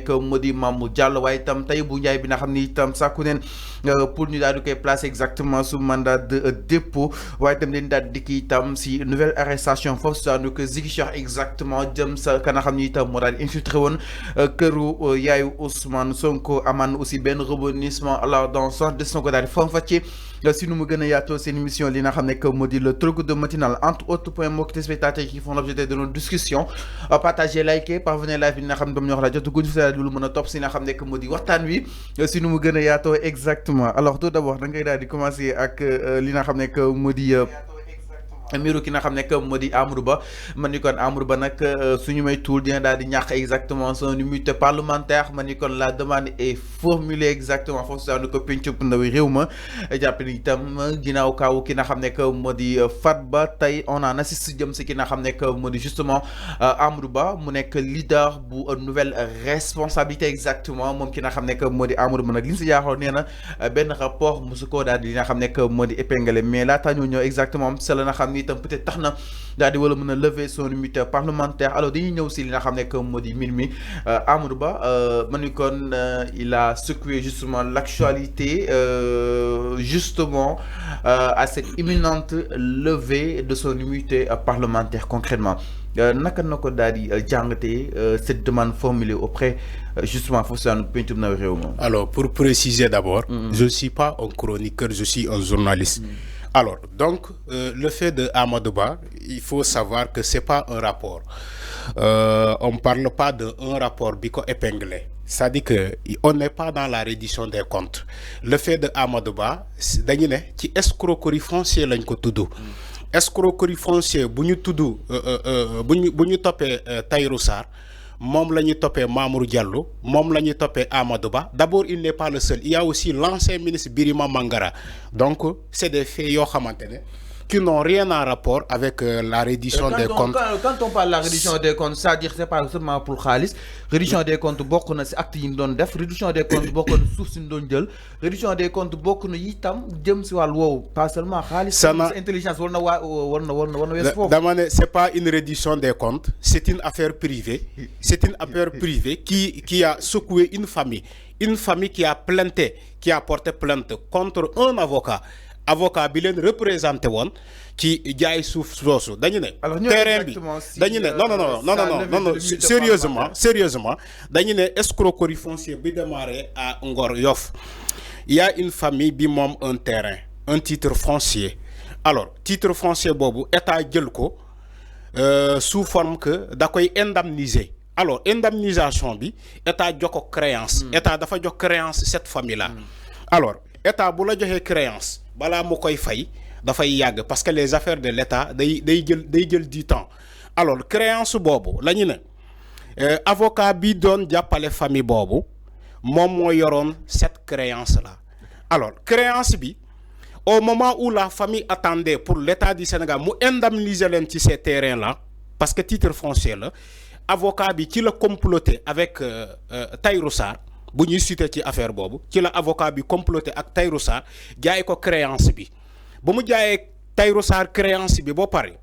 nekk moo di Mamour Diallo waaye itam Tahibou Ndiaye bi nga xam ni itam sàkku neen pour ñu daal di koy placer exactement sous mandat de dépôt waaye itam leen daal di kii itam si nouvelle arrestation foofu si daanu ko Ziguinchor exactement jëm sa ka nga xam ni itam moo daal di infiltré woon këru yaayu Ousmane Sonko amaan aussi benn rebondissement alors dans ce sens des na ko daal di faram-fàccee si nu mu gën a yaatoo seen émission li nga xam ne que moo di le truc de matinal entre autres points mbokk téléspectateurs qui font l'objet de nos discussions partagez likez parvenez live bi nga xam ne doom ñoo wax la jot guñ fi lu mën a topp si nga xam ne que moo di waxtaan wi si nu mu gën a yaatoo exactement alors tout d'abord da ngay daal di commencer ak li nga xam ne que moo di miiru ki nga xam ne que moo di Amadou Ba man ni kon Amadou Ba nag suñu may tuul dina daal di ñàkk exactement son immunité parlementaire man ni kon la demande est formulée exactement foofu daanu ko pencub ndawi réew ma jàpp ni itam ginnaaw kaaw ki nga xam ne que moo di Farba tey on en assiste jëm si ki nga xam ne que moo di justement Amadou Ba mu nekk leader bu nouvelle responsabilité exactement moom ki nga xam ne que moo di Amadou Ba nag li ñu si jaaxoon nee na benn rapport mosu koo daal di li nga xam ne que moo di épinglé mais laata ñu ñëw exactement c'est la nga xam ni itam peut-être tax na daal di wala mën a lever son immunité parlementaire alors dañuy ñëw si li nga xam ne que moo di mbir mi Amadou Ba ma ni kon il a secoué justement l'actualité justement à cette imminente levée de son immunité parlementaire concrètement naka na ko daal di jàngatee cette demande formulée auprès justement foofu si daanu pencum na réew moom. Alors pour préciser d'abord je ne suis pas un chroniqueur, je suis un journaliste. Alors, donc, le fait de Amadou Ba, il faut savoir que c'est pas un rapport. On ne parle pas d'un rapport bico épinglé. C'est-à-dire qu'on n'est pas dans la reddition des comptes. Le fait de Amadou Ba, dañu ne ci escroquerie foncière lañ ko tudd. Escroquerie foncière bu ñu tudd bu ñu toppee Tahirou Sarr moom la ñuy toppee Mamour Diallo moom la ñuy toppee Amadou Ba. D'abord il n'est pas le seul, il y a aussi l'ancien ministre Birima Mangara. Donc c'est des faits yoo xamante ne qui n'ont rien en rapport avec la reddition des comptes. Quand on parle de la reddition des comptes, c'est-à-dire c'est pas seulement pour xaalis reddition des comptes bokk na si actes yi ñu doon def reddition des comptes bokk na suuf si ñu doon jël reddition des comptes bokk na itam jëm si wàllu woowu pas seulement xaalis. Intelligence war na wees foofu. Dama ne c'est pas une reddition des comptes, c'est une affaire privée. C'est une affaire privée qui a secoué une famille qui a porté plainte contre un avocat bi leen représenté woon ci jaay suuf soosu dañu ne terrain bi dañu ne non sérieusement dañu ne escroquerie foncière bi démarré à Ngor Yoff. Il y a une famille bi moom un terrain, un titre foncier. Alors titre foncier boobu état jël ko sous forme que da koy indemniser. Alors indemnisation bi état jox ko créance. État dafa jox créance cette famille là. Alors état bu la joxee créance balaa mu koy fay dafay yàgg parce que les affaires de l'état day jël du temps. Alors créance boobu la ñu ne avocat bi doon jàppale famille boobu moom moo yoroon cette créance là. Alors créance bi au moment où la famille attendait pour l'état du Sénégal mu indemniser leen ci ces terrains là parce que titre foncier la avocat bi ci la comploté avec Tahirou Sarr. Bu ñuy cité ci affaire boobu ci la avocat bi comploté ak Tahirou Sarr jaay ko créance bi ba mu jaayee Tahirou Sarr créance bi ba pare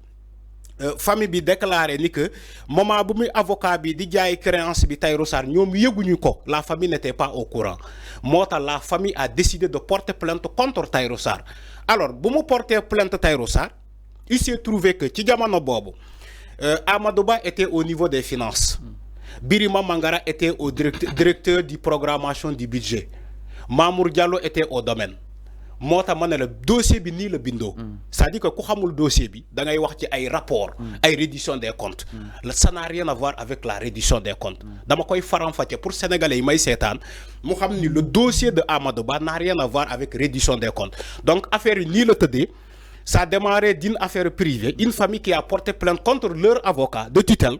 famille bi déclaré ni que moment bu muy avocat bi di jaay créance bi Tahirou Sarr ñoom yëguñu ko, la famille n'était pas au courant moo tax la famille a décidé de porter plainte contre Tahirou Sarr. Alors bu mu porter plainte Tahirou Sarr il s'est trouvé que ci jamono boobu Amadou Ba était au niveau des finances. Birima Mangara était au directeur de programmation du budget. Mamour Diallo était au domaine. moo tax ma ne la dossier bi nii la bindoo. c'est-à-dire que ku xamul dossier bi da ngay wax ci ay rapport ay reddition des comptes. Ça n'a rien à voir avec la reddition des comptes. dama koy faram-fàcce pour sénégalais yi may seetaan mu xam ni le dossier de Amadou Ba n'a rien à voir avec reddition des comptes. Donc affaire yi nii la tëddee. Ça a démarré d'une affaire privée, une famille qui a porté plainte contre leur avocat de tutelle.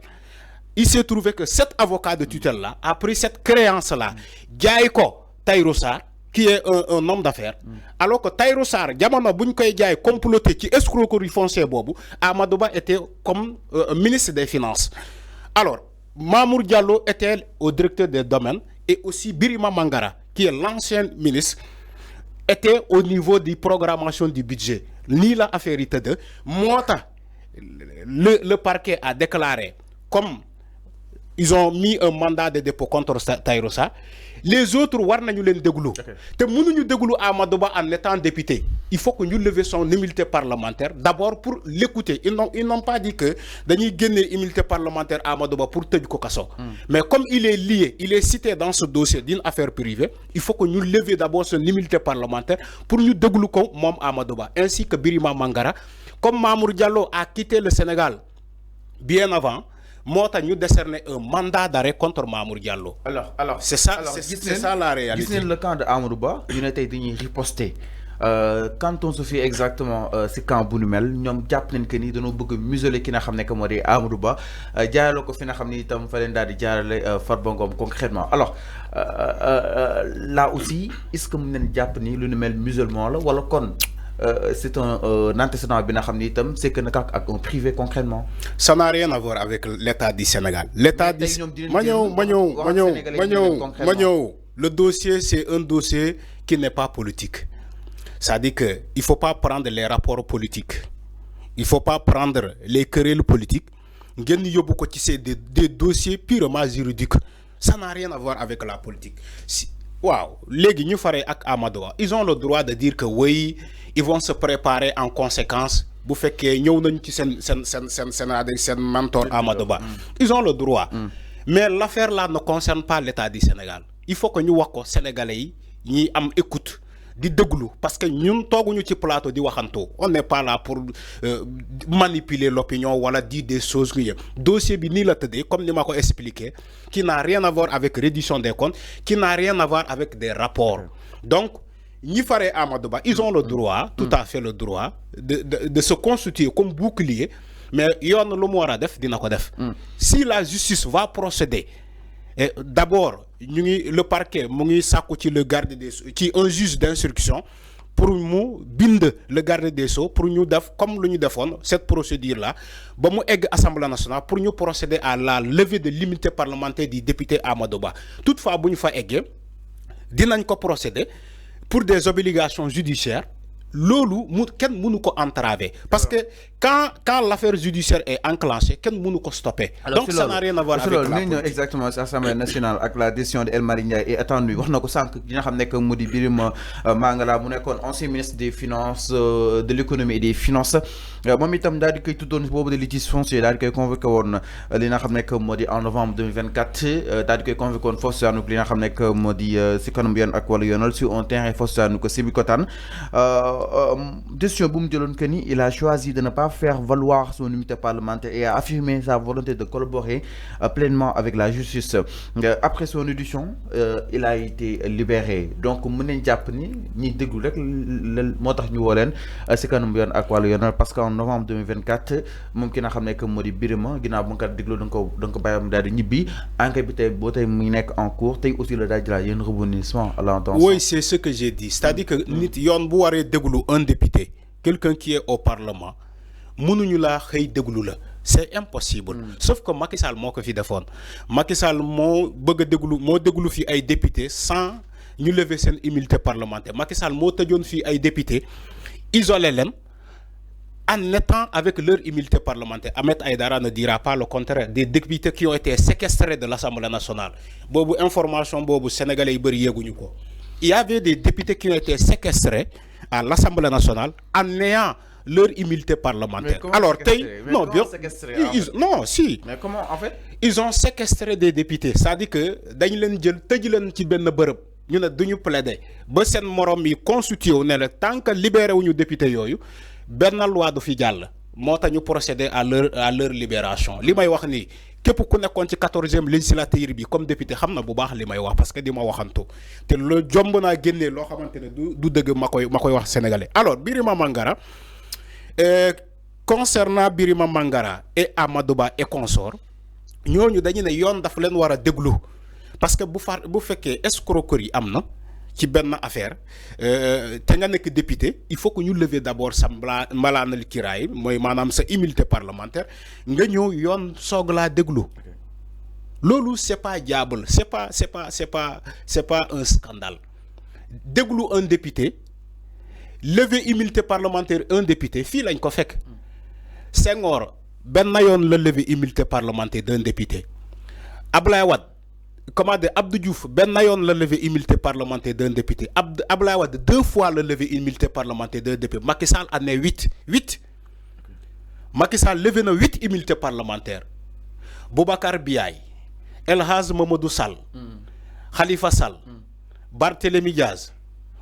Il s'est trouvé que cet avocat de tutelle-là a pris cette créance-là, jaay ko Tahirou Sarr, qui est un homme d'affaires, alors que Tahirou Sarr, jamono buñ koy jaay comploté ci escroquerie foncière boobu, Amadou Ba était comme ministre des Finances. Alors, Mamour Diallo était au directeur des domaines et aussi Birima Mangara, qui est l'ancien ministre, était au niveau de programmation du budget. Nii la affaire yi tëdd moo tax le parquet a déclaré comme ils ont mis un mandat de dépôt contre Tahirou Sarr. Les autres war nañu leen déglu te mënuñu déglu Amadou Ba en étant député. Il faut que ñu lever son immunité parlementaire d'abord pour l'écouter. Ils n'ont pas dit que dañuy génne immunité parlementaire Amadou Ba pour tëj ko kaso. Mais comme il est lié, il est cité dans ce dossier d'une affaire privée, il faut que ñu lever d'abord son immunité parlementaire pour ñu déglu ko moom Amadou Ba ainsi que Birima Mangara. Comme Mamour Diallo a quitté le Sénégal bien avant, Mota ñu décerner un mandat d'arrêt contre Mamour Diallo. Alors, c'est ça la réalité. Le camp de Amadou Ba, il a été riposté. Quand on se fait exactement ce camp bu nu mel ñoom jàpp nañ que ni dañoo bëgg museler ki nga xam ne que moo di Amadou Ba jaarale ko fi nga xam ni itam fa leen daal di jaarale Farba Ngom concrètement alors là aussi est-ce que mën nañ jàpp ni lu nu mel musulman la wala kon. C'est un antécédent bien c'est que nous avons un privé concrètement. Ça n'a rien à voir avec l'État du Sénégal. L'État du le dossier, c'est un dossier qui n'est pas politique. Ça dit qu'il ne faut pas prendre les rapports politiques. Il ne faut pas prendre les querelles politiques. C'est des dossiers purement juridiques. Ça n'a rien à voir avec la politique. Wow, les Guignous Faré ak Amadou, ils ont le droit de dire que oui, ils vont se préparer en conséquence. Vous faites que nous sommes mentor Amadou Ba. Ils ont le droit. Mais l'affaire là ne concerne pas l'État du Sénégal. Il faut que nous soyons Sénégalais, nous écoute. Di déglu parce que ñun tooguñu ci plateau di waxanto on n'est pas là pour manipuler l'opinion wala dire des choses que dossier bi ni la tëddee comme ni ma ko expliqué qui n'a rien à voir avec reddition des comptes qui n'a rien à voir avec des rapports donc ñi faré Amadou Ba ils ont le droit tout à fait le droit de se constituer comme bouclier mais yoon lu mu war a def dina ko def si la justice va procéder d'abord le parquet le garde des Sceaux qui un juge d'instruction pour nous bind le garde des Sceaux pour nous def comme nous defoon cette procédure là ba mu egg Assemblée nationale pour nous procéder à la levée de l'immunité parlementaire du député Amadou Ba toutefois bu ñu fa eggee dinañ ko procéder pour des obligations judiciaires lolu ken mënu ko entraver parce que quand l'affaire judiciaire est enclenchée ken mënu ko stopper. Alors, donc ça n'a rien à voir avec la politique. Exactement l'Assemblée nationale avec la décision de El Malick Ndiaye est attendue wax nako sank gi nga xam nek mu di Birima Mangara mu nekkoon ancien ministre des finances de l'économie et des finances moom itam daal di koy tuddoon boobu de litige foncier daal di koy convoqué woon li nga xam nek moo di en novembre 2024 daal di koy convoqué woon foofu saanu li nga xam nek moo di si kanam yoon ak wala yoonal sur un terrain foofu saanu ko Sébikotane décision bu mu jëloon que ni il a choisi de ne pas faire valoir son immunité parlementaire et a affirmé sa volonté de collaborer pleinement avec la justice. Après son audition, il a été libéré. Donc mën nañ jàpp ni ñi déglu rek moo tax ñu woo leen si kanam yoon ak wàllu yoonal parce qu'en novembre 2024 moom ki nga xam ne que moo di Birima ginnaaw bu nga ko déglu da nga ko bàyyam daal di ñibbi enquête bi tey boo tey muy nekk en cours tey aussi la daal di la yéen rebondissement à l'intention. Oui, c'est ce que j'ai dit, c'est-à-dire que nit yoon bu waree déglu un député quelqu'un qui est au parlement mënuñu la xëy déglu la c'est impossible. Sauf que Macky Sall moo ko fi defoon Macky Sall moo bëgg a déglu fi ay député sans ñu lever seen immunité parlementaire Macky Sall moo tëjoon fi ay député isolé leen en étant avec leur immunité parlementaire. Ahmed Aïdara ne dira pas le contraire. Des députés qui ont été séquestrés de l'Assemblée nationale. Bobu information bobu sénégalais bëri yeguñu ko. Il y avait des députés qui ont été séquestrés à l'Assemblée nationale en ayant leur immunité parlementaire. Alors, non, bien, non, si. Mais comment, en fait? Ils ont séquestré des députés. Ça dit que, dañ leen jël tëj leen ci benn bërëb ñu ne duñu plaider ba seen morom yi constitué wu ne la tant que libéré wuñu député yooyu benn loi du fi jàll moo tax ñu procéder à leur libération. Li may wax nii képp ku nekkoon ci 14e législature bi comme député xam na bu baax li may wax parce que di ma waxantu te lo jomb naa génnee loo xamante ne du dëgg ma koy wax sénégalais. Alors Birima Mangara concernant Birima Mangara et Amadou Ba et consort ñooñu dañu ne yoon dafa leen war a déglu parce que bu fekkee escroquerie am na ci benn affaire te nga nekk député il faut que ñu lever d'abord sa mbalaanal kiraay mooy maanaam sa immunité parlementaire nga ñëw yoon soog laa déglu loolu c'est pas diable c'est pas un scandale déglu un député lever immunité parlementaire un député fii lañ ko fekk Senghor benn yoon la lever immunité parlementaire d'un député Ablaye Wade comment dire Abdou Diouf ben yon la levé immunité parlementaire d'un député Ablaye Wade 2 fois le levé immunité parlementaire d'un député. Macky Sall en est 8 Macky Sall levé na 8 immunités parlementaires. Boubacar Biaye, El Hadj Mamadou Sall, Khalifa Sall, Barthélémy Diaz,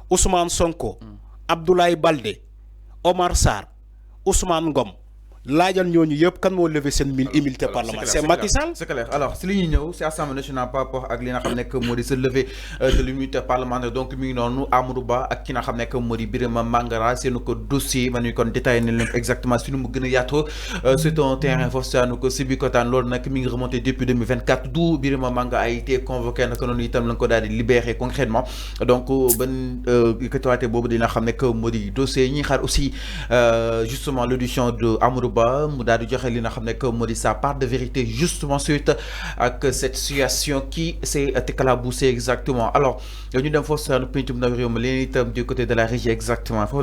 Ousmane Sonko, Abdoulaye Baldé, Omar Sarr, Ousmane Ngom. laajal ñooñu yëpp kan moo levé seen immunité parlementaire c'est Macky Sall. C'est clair alors si li ñuy ñëw c'est Assemblée nationale par rapport ak li nga xam ne que moo di sa levée de l'immunité parlementaire donc mi ngi noonu Amadou Ba ak ki nga xam ne que moo di Birima Mangara seenu ko dossier man ñu kon détaillé nañ leen exactement si nu mu gën a yaatoo c'est un terrain foofu saanu ko si bi kotaan loolu nag mi ngi remonté depuis 2024 d'où Birima Mangara a été convoqué naka noonu itam la ko daal di libéré concrètement donc ban yëkkatiwaate boobu dina xam ne que moo di dossier ñi xaar aussi justement l'audition de Amadou Ba mu daal di joxe li nga xam ne que moo di sa part de vérité justement suite ak cette situation qui s'est éclaboussée exactement alors ñu dem foofu saanu pencum na réew mi leen itam du côté de la régie exactement foofu